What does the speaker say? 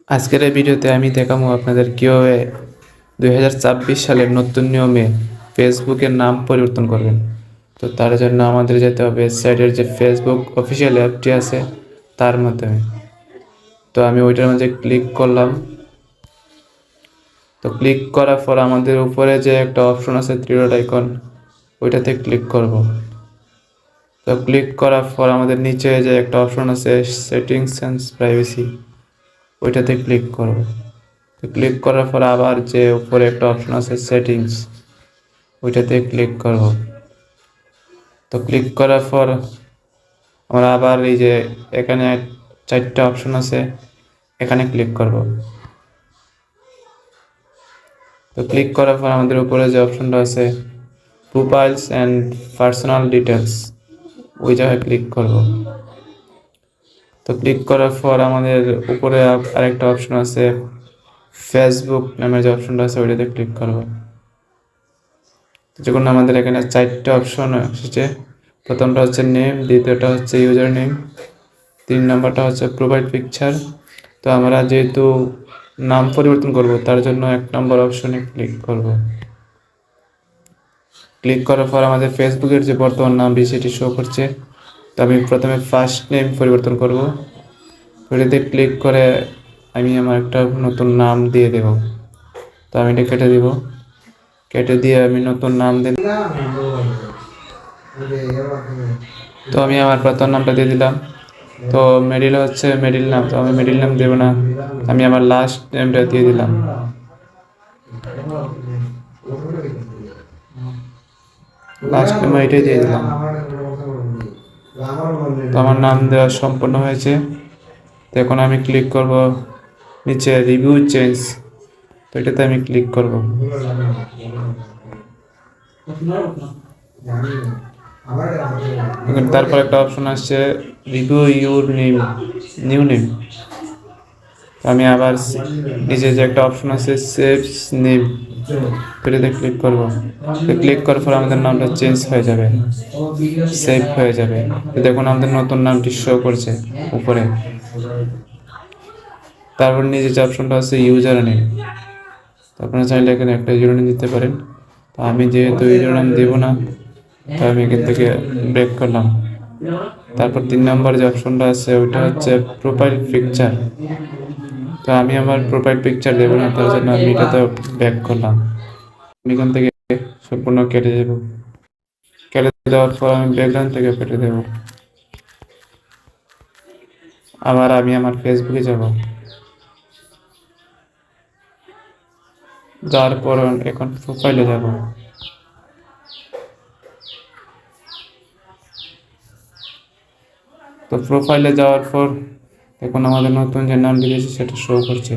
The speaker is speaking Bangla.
আজকের এই ভিডিওতে আমি দেখাবো আপনাদের কীভাবে 2026 সালের নতুন নিয়মে ফেসবুকের নাম পরিবর্তন করবেন। তো তার জন্য আমাদের যেতে হবে সাইটের যে ফেসবুক অফিসিয়াল অ্যাপটি আছে তার মাধ্যমে। তো আমি ওইটার মধ্যে ক্লিক করলাম। তো ক্লিক করার পর আমাদের উপরে যে একটা অপশন আছে থ্রি ডট আইকন, ওইটাতে ক্লিক করব। তো ক্লিক করার পর আমাদের নিচে যে একটা অপশন আছে সেটিংস অ্যান্ড প্রাইভেসি, ওইটাতে ক্লিক করব। তো ক্লিক করার পর আবার যে উপরে একটা অপশন আছে সেটিংস, ওইটাতে ক্লিক করব। তো ক্লিক করার পর আমরা আবার এই যে এখানে চারটা অপশন আছে, এখানে ক্লিক করব। তো ক্লিক করার পর আমাদের উপরে যে অপশনটা আছে প্রোফাইলস অ্যান্ড পার্সোনাল ডিটেলস, ওই জায়গায় ক্লিক করব। তো ক্লিক করার পর আমাদের উপরে আরেকটা অপশন আছে ফেসবুক নামের যে অপশনটা আছে ওইটাতে ক্লিক করব। যখন আমাদের এখানে চারটে অপশন এসেছে, প্রথমটা হচ্ছে নেম, দ্বিতীয়টা হচ্ছে ইউজার নেম, 3 নম্বরটা হচ্ছে প্রোভাইড পিকচার। তো আমরা যেহেতু নাম পরিবর্তন করব তার জন্য 1 নম্বর অপশনে ক্লিক করব। ক্লিক করার পর আমাদের ফেসবুকের যে বর্তমান নাম সেটি শো করছে। তো আমি প্রথমে ফার্স্ট নেম পরিবর্তন করব। ওইটাতে ক্লিক করে আমি আমার একটা নতুন নাম দিয়ে দেব। তো আমি এটা কেটে দিব, কেটে দিয়ে আমি নতুন নাম দিই। তো আমি আমার প্রথম নামটা দিয়ে দিলাম। তো মিডিল হচ্ছে মিডিল নাম, তো আমি মিডিল নাম দেব না, আমি আমার লাস্ট নেমটা দিয়ে দিলাম। লাস্ট নেম এটাই দিয়ে দিলাম। তো আমার নাম দেওয়া সম্পূর্ণ হয়েছে। তো এখন আমি ক্লিক করব নিচে রিভিউ চেঞ্জ, তো এটাতে আমি ক্লিক করব। তারপর একটা অপশন আসছে review your name, new name. আমি আবার নিচে যে একটা অপশন আছে সেভস নেম, এটাতে ক্লিক করব। ক্লিক করার পর আমাদের নামটা চেঞ্জ হয়ে যাবে, সেভ হয়ে যাবে। দেখুন আমাদের নতুন নামটি শো করছে উপরে। তারপর নিচে যে অপশনটা আছে ইউজার নেম, আপনারা চাইলে এখানে একটা ইউজার নেম দিতে পারেন। তো আমি যেহেতু ইউজার নেম দেব না, তো আমি এখান থেকে ব্রেক করলাম। তারপর 3 নম্বর যে অপশনটা আছে ওইটা হচ্ছে প্রোফাইল পিকচার। তো আমি আমার প্রোফাইল পিকচার দেব না, তার জন্য আমি এটাতে ব্যাক করলাম। আমি এখান থেকে সম্পূর্ণ কেটে দেব। কেটে দেওয়ার পর আমি ব্যাকগ্রাউন্ড থেকে কেটে দেব। আবার আমি আমার ফেসবুকে যাব, যাওয়ার পর এখন প্রোফাইলে যাব। তো প্রোফাইলে যাওয়ার পর এখন আমাদের নতুন যে নাম দিয়েছি সেটা শো করছে।